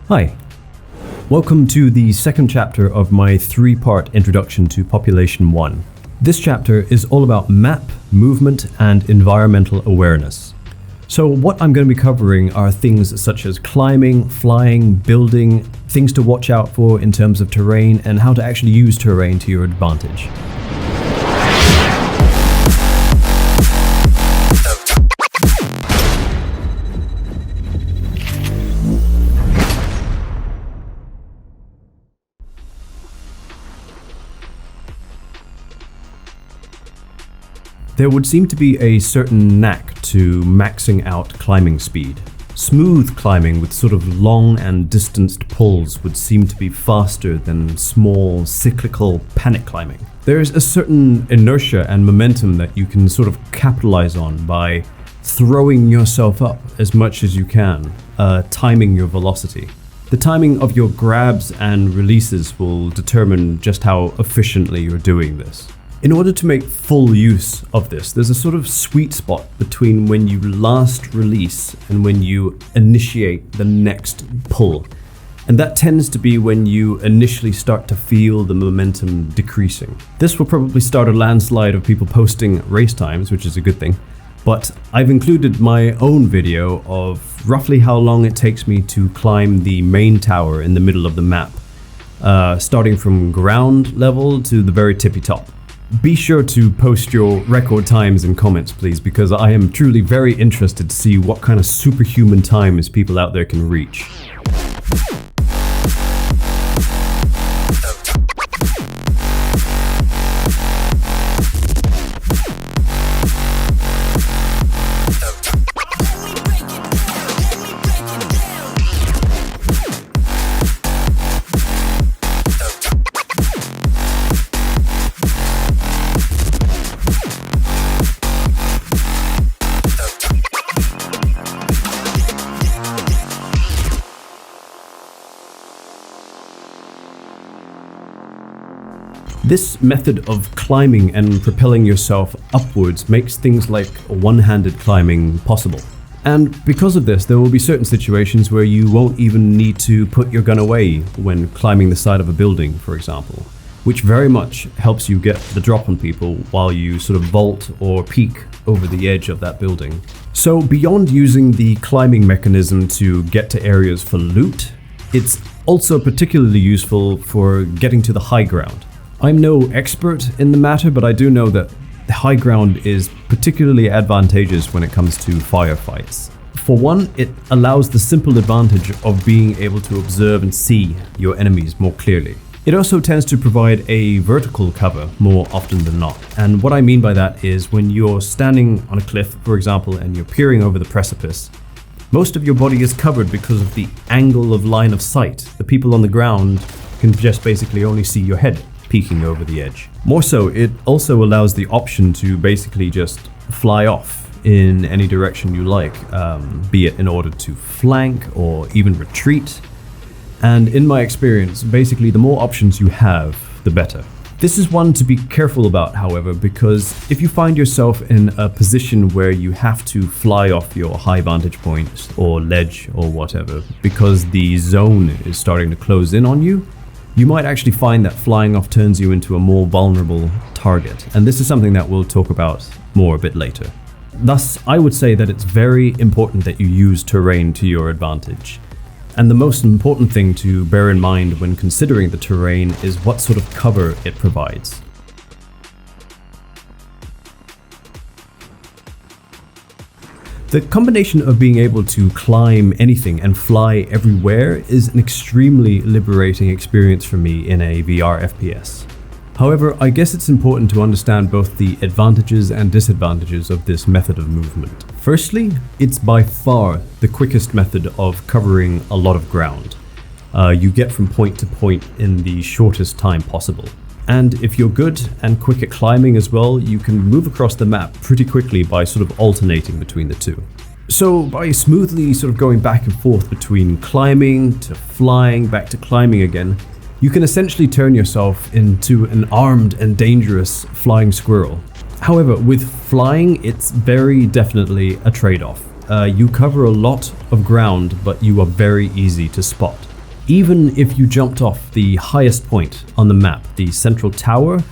Hi, welcome to the second chapter of my three-part introduction to Population 1. This chapter is all about map, movement, and environmental awareness. So what I'm going to be covering are things such as climbing, flying, building, things to watch out for in terms of terrain, and how to actually use terrain to your advantage. There would seem to be a certain knack to maxing out climbing speed. Smooth climbing with sort of long and distanced pulls would seem to be faster than small, cyclical panic climbing. There is a certain inertia and momentum that you can sort of capitalize on by throwing yourself up as much as you can, timing your velocity. The timing of your grabs and releases will determine just how efficiently you're doing this. In order to make full use of this, there's a sort of sweet spot between when you last release and when you initiate the next pull. And that tends to be when you initially start to feel the momentum decreasing. This will probably start a landslide of people posting race times, which is a good thing. But I've included my own video of roughly how long it takes me to climb the main tower in the middle of the map, starting from ground level to the very tippy top. Be sure to post your record times in comments, please, because I am truly very interested to see what kind of superhuman times people out there can reach. This method of climbing and propelling yourself upwards makes things like one-handed climbing possible. And because of this, there will be certain situations where you won't even need to put your gun away when climbing the side of a building, for example, which very much helps you get the drop on people while you sort of vault or peek over the edge of that building. So beyond using the climbing mechanism to get to areas for loot, it's also particularly useful for getting to the high ground. I'm no expert in the matter, but I do know that the high ground is particularly advantageous when it comes to firefights. For one, it allows the simple advantage of being able to observe and see your enemies more clearly. It also tends to provide a vertical cover more often than not. And what I mean by that is when you're standing on a cliff, for example, and you're peering over the precipice, most of your body is covered because of the angle of line of sight. The people on the ground can just basically only see your head peeking over the edge. More so, it also allows the option to basically just fly off in any direction you like, be it in order to flank or even retreat. And in my experience, basically the more options you have, the better. This is one to be careful about, however, because if you find yourself in a position where you have to fly off your high vantage point or ledge or whatever, because the zone is starting to close in on you, you might actually find that flying off turns you into a more vulnerable target, and this is something that we'll talk about more a bit later. Thus, I would say that it's very important that you use terrain to your advantage. And the most important thing to bear in mind when considering the terrain is what sort of cover it provides. The combination of being able to climb anything and fly everywhere is an extremely liberating experience for me in a VR FPS. However, I guess it's important to understand both the advantages and disadvantages of this method of movement. Firstly, it's by far the quickest method of covering a lot of ground. You get from point to point in the shortest time possible. And if you're good and quick at climbing as well, you can move across the map pretty quickly by sort of alternating between the two. So by smoothly sort of going back and forth between climbing to flying, back to climbing again, you can essentially turn yourself into an armed and dangerous flying squirrel. However, with flying, it's very definitely a trade-off. You cover a lot of ground, but you are very easy to spot. Even if you jumped off the highest point on the map, the central tower,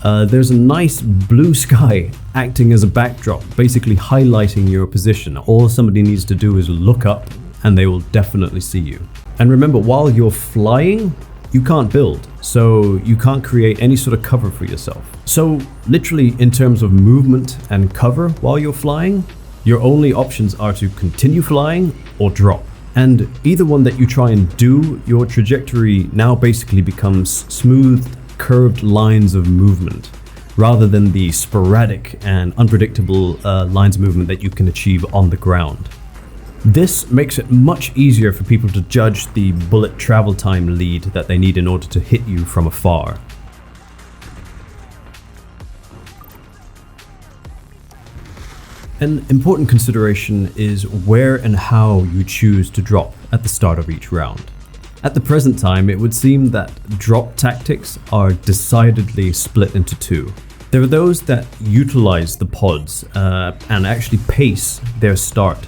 there's a nice blue sky acting as a backdrop, basically highlighting your position. All somebody needs to do is look up and they will definitely see you. And remember, while you're flying, you can't build, so you can't create any sort of cover for yourself. So literally, in terms of movement and cover while you're flying, your only options are to continue flying or drop. And either one that you try and do, your trajectory now basically becomes smooth, curved lines of movement, rather than the sporadic and unpredictable lines of movement that you can achieve on the ground. This makes it much easier for people to judge the bullet travel time lead that they need in order to hit you from afar. An important consideration is where and how you choose to drop at the start of each round. At the present time, it would seem that drop tactics are decidedly split into two. There are those that utilize the pods and actually pace their start,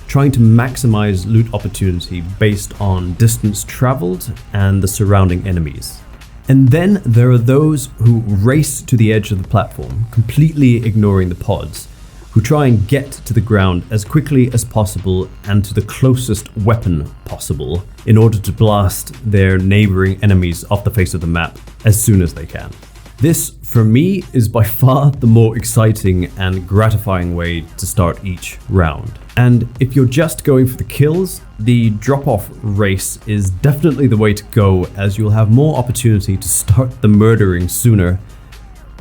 trying to maximize loot opportunity based on distance traveled and the surrounding enemies. And then there are those who race to the edge of the platform, completely ignoring the pods, who try and get to the ground as quickly as possible and to the closest weapon possible in order to blast their neighboring enemies off the face of the map as soon as they can. This, for me, is by far the more exciting and gratifying way to start each round. And if you're just going for the kills, the drop-off race is definitely the way to go, as you'll have more opportunity to start the murdering sooner,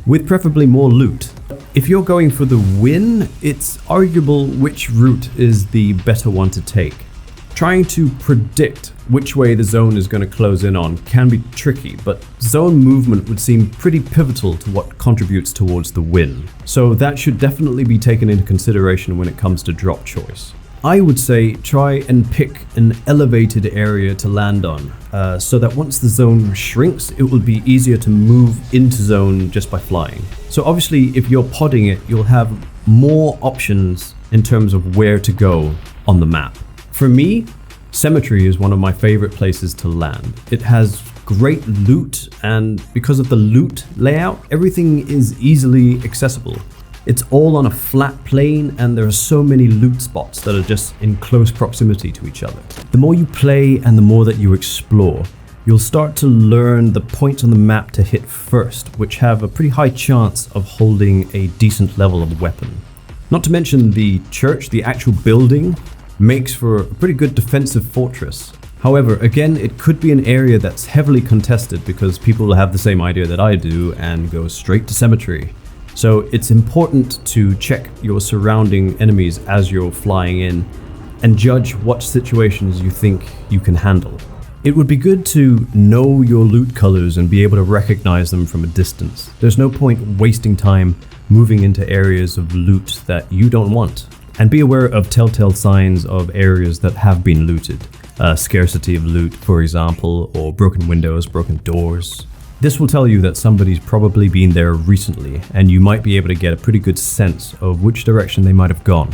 with preferably more loot. If you're going for the win, it's arguable which route is the better one to take. Trying to predict which way the zone is going to close in on can be tricky, but zone movement would seem pretty pivotal to what contributes towards the win. So that should definitely be taken into consideration when it comes to drop choice. I would say try and pick an elevated area to land on, so that once the zone shrinks, it will be easier to move into zone just by flying. So obviously, if you're podding it, you'll have more options in terms of where to go on the map. For me, Cemetery is one of my favorite places to land. It has great loot, and because of the loot layout, everything is easily accessible. It's all on a flat plane, and there are so many loot spots that are just in close proximity to each other. The more you play and the more that you explore, you'll start to learn the points on the map to hit first, which have a pretty high chance of holding a decent level of weapon. Not to mention the church, the actual building, makes for a pretty good defensive fortress. However, again, it could be an area that's heavily contested because people will have the same idea that I do and go straight to Cemetery. So it's important to check your surrounding enemies as you're flying in and judge what situations you think you can handle. It would be good to know your loot colors and be able to recognize them from a distance. There's no point wasting time moving into areas of loot that you don't want. And be aware of telltale signs of areas that have been looted. Scarcity of loot, for example, or broken windows, broken doors. This will tell you that somebody's probably been there recently, and you might be able to get a pretty good sense of which direction they might have gone.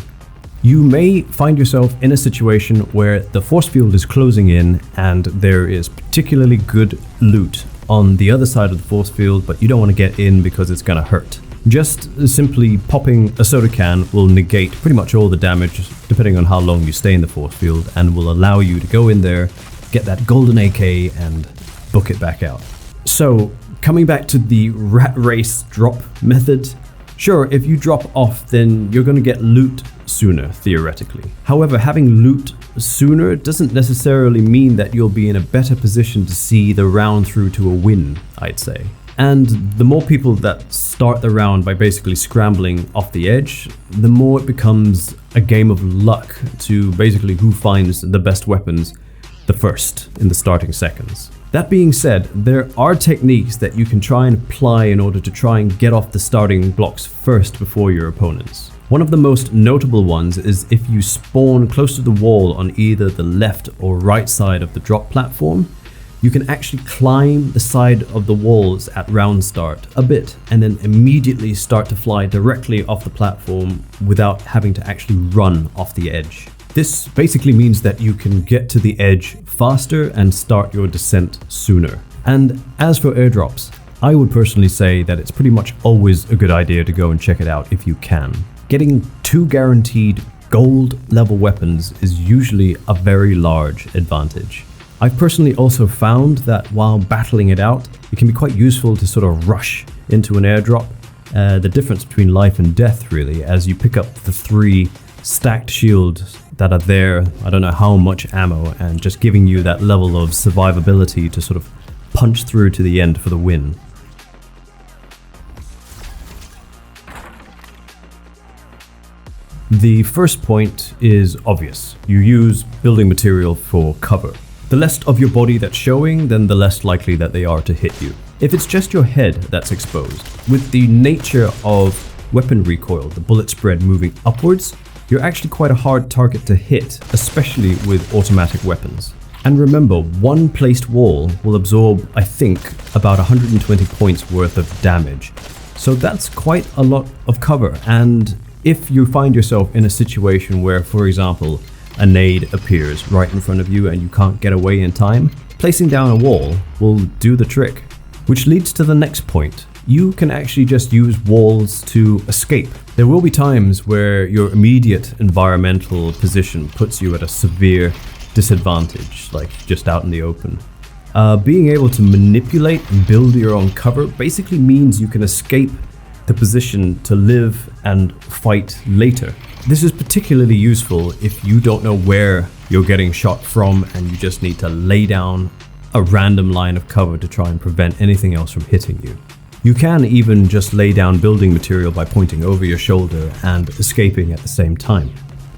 You may find yourself in a situation where the force field is closing in and there is particularly good loot on the other side of the force field, but you don't want to get in because it's going to hurt. Just simply popping a soda can will negate pretty much all the damage depending on how long you stay in the force field, and will allow you to go in there, get that golden AK and book it back out. So, coming back to the rat race drop method, sure, if you drop off, then you're going to get loot sooner, theoretically. However, having loot sooner doesn't necessarily mean that you'll be in a better position to see the round through to a win, I'd say. And the more people that start the round by basically scrambling off the edge, the more it becomes a game of luck to basically who finds the best weapons the first in the starting seconds. That being said, there are techniques that you can try and apply in order to try and get off the starting blocks first before your opponents. One of the most notable ones is if you spawn close to the wall on either the left or right side of the drop platform, you can actually climb the side of the walls at round start a bit and then immediately start to fly directly off the platform without having to actually run off the edge. This basically means that you can get to the edge faster and start your descent sooner. And as for airdrops, I would personally say that it's pretty much always a good idea to go and check it out if you can. Getting 2 guaranteed gold level weapons is usually a very large advantage. I've personally also found that while battling it out, it can be quite useful to sort of rush into an airdrop. The difference between life and death really, as you pick up the 3 stacked shields that are there, I don't know how much ammo, and just giving you that level of survivability to sort of punch through to the end for the win. The first point is obvious. You use building material for cover. The less of your body that's showing, then the less likely that they are to hit you. If it's just your head that's exposed, with the nature of weapon recoil, the bullet spread moving upwards, you're actually quite a hard target to hit, especially with automatic weapons. And remember, one placed wall will absorb, I think, about 120 points worth of damage. So that's quite a lot of cover. And if you find yourself in a situation where, for example, a nade appears right in front of you and you can't get away in time, placing down a wall will do the trick. Which leads to the next point. You can actually just use walls to escape. There will be times where your immediate environmental position puts you at a severe disadvantage, like just out in the open. Being able to manipulate and build your own cover basically means you can escape the position to live and fight later. This is particularly useful if you don't know where you're getting shot from and you just need to lay down a random line of cover to try and prevent anything else from hitting you. You can even just lay down building material by pointing over your shoulder and escaping at the same time.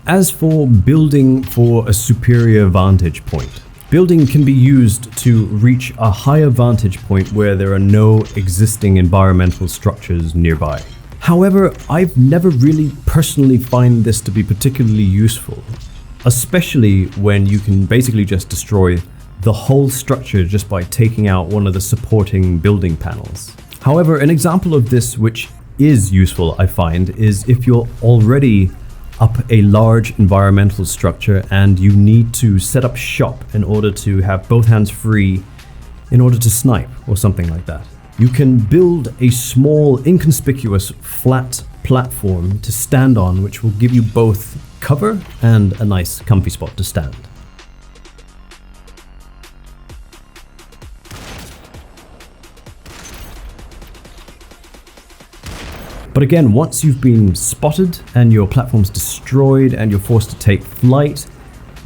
As for building for a superior vantage point, building can be used to reach a higher vantage point where there are no existing environmental structures nearby. However, I've never really personally found this to be particularly useful, especially when you can basically just destroy the whole structure just by taking out one of the supporting building panels. However, an example of this which is useful, I find, is if you're already up a large environmental structure and you need to set up shop in order to have both hands free in order to snipe or something like that. You can build a small, inconspicuous, flat platform to stand on, which will give you both cover and a nice comfy spot to stand. But again, once you've been spotted and your platform's destroyed and you're forced to take flight,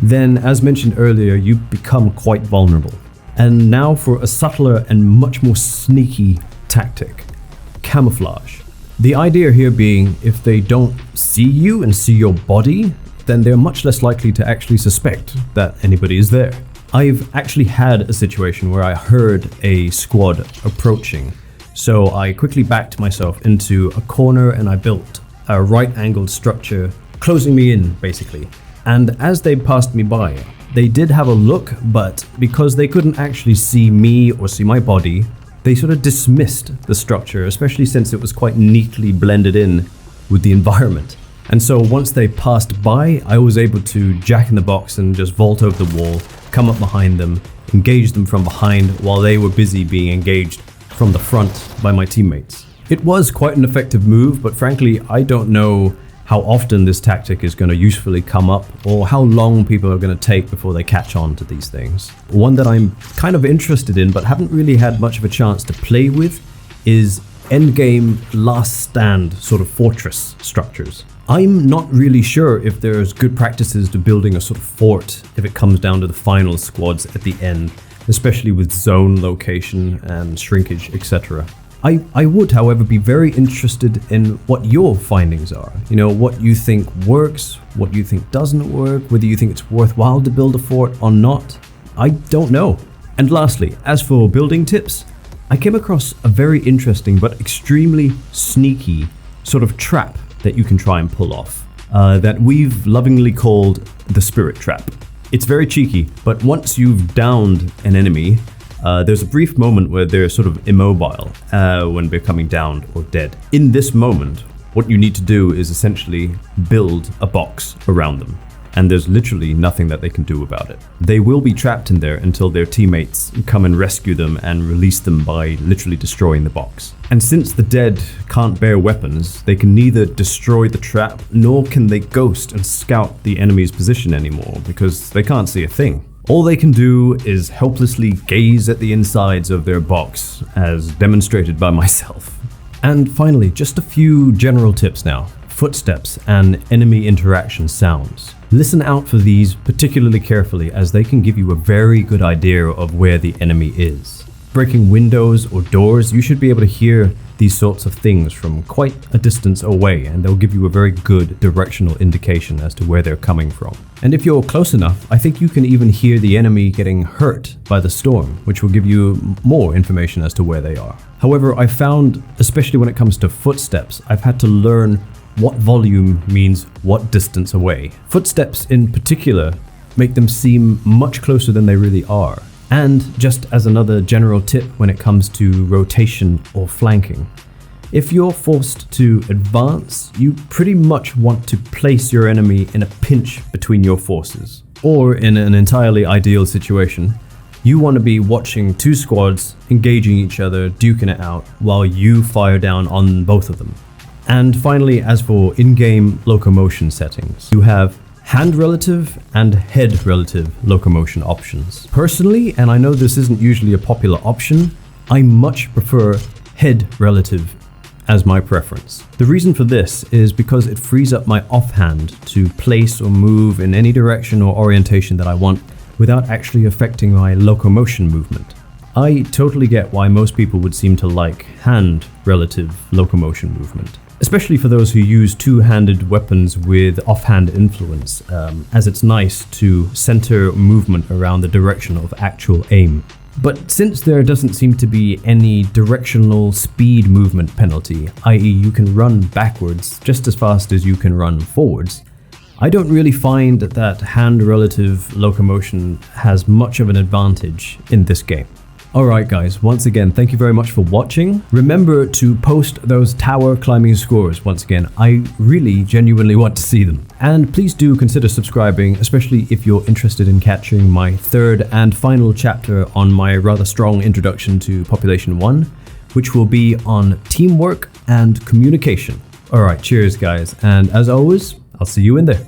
then as mentioned earlier, you become quite vulnerable. And now for a subtler and much more sneaky tactic, camouflage. The idea here being if they don't see you and see your body, then they're much less likely to actually suspect that anybody is there. I've actually had a situation where I heard a squad approaching. So I quickly backed myself into a corner and I built a right-angled structure closing me in basically. And as they passed me by, they did have a look, but because they couldn't actually see me or see my body, they sort of dismissed the structure, especially since it was quite neatly blended in with the environment. And so once they passed by, I was able to jack in the box and just vault over the wall, come up behind them, engage them from behind while they were busy being engaged from the front by my teammates. It was quite an effective move, but frankly, I don't know how often this tactic is going to usefully come up or how long people are going to take before they catch on to these things. One that I'm kind of interested in but haven't really had much of a chance to play with is endgame last stand sort of fortress structures. I'm not really sure if there's good practices to building a sort of fort if it comes down to the final squads at the end, especially with zone location and shrinkage, etc. I would, however, be very interested in what your findings are. You know, what you think works, what you think doesn't work, whether you think it's worthwhile to build a fort or not. I don't know. And lastly, as for building tips, I came across a very interesting but extremely sneaky sort of trap that you can try and pull off, that we've lovingly called the spirit trap. It's very cheeky, but once you've downed an enemy, there's a brief moment where they're sort of immobile when becoming downed or dead. In this moment, what you need to do is essentially build a box around them. and there's literally nothing that they can do about it. They will be trapped in there until their teammates come and rescue them and release them by literally destroying the box. And since the dead can't bear weapons, they can neither destroy the trap nor can they ghost and scout the enemy's position anymore because they can't see a thing. All they can do is helplessly gaze at the insides of their box, as demonstrated by myself. And finally, just a few general tips now. Footsteps and enemy interaction sounds. Listen out for these particularly carefully, as they can give you a very good idea of where the enemy is. Breaking windows or doors, you should be able to hear these sorts of things from quite a distance away, and they'll give you a very good directional indication as to where they're coming from. And if you're close enough, I think you can even hear the enemy getting hurt by the storm, which will give you more information as to where they are. However, I found, especially when it comes to footsteps, I've had to learn what volume means what distance away. Footsteps in particular make them seem much closer than they really are. And just as another general tip when it comes to rotation or flanking, if you're forced to advance, you pretty much want to place your enemy in a pinch between your forces. Or in an entirely ideal situation, you want to be watching two squads engaging each other, duking it out, while you fire down on both of them. And finally, as for in-game locomotion settings, you have hand relative and head relative locomotion options. Personally, and I know this isn't usually a popular option, I much prefer head relative as my preference. The reason for this is because it frees up my offhand to place or move in any direction or orientation that I want without actually affecting my locomotion movement. I totally get why most people would seem to like hand relative locomotion movement, especially for those who use two-handed weapons with offhand influence, as it's nice to center movement around the direction of actual aim. But since there doesn't seem to be any directional speed movement penalty, i.e. you can run backwards just as fast as you can run forwards, I don't really find that hand relative locomotion has much of an advantage in this game. Alright guys, once again, thank you very much for watching. Remember to post those tower climbing scores once again. I really genuinely want to see them. And please do consider subscribing, especially if you're interested in catching my third and final chapter on my rather strong introduction to Population 1, which will be on teamwork and communication. Alright, cheers guys, and as always, I'll see you in there.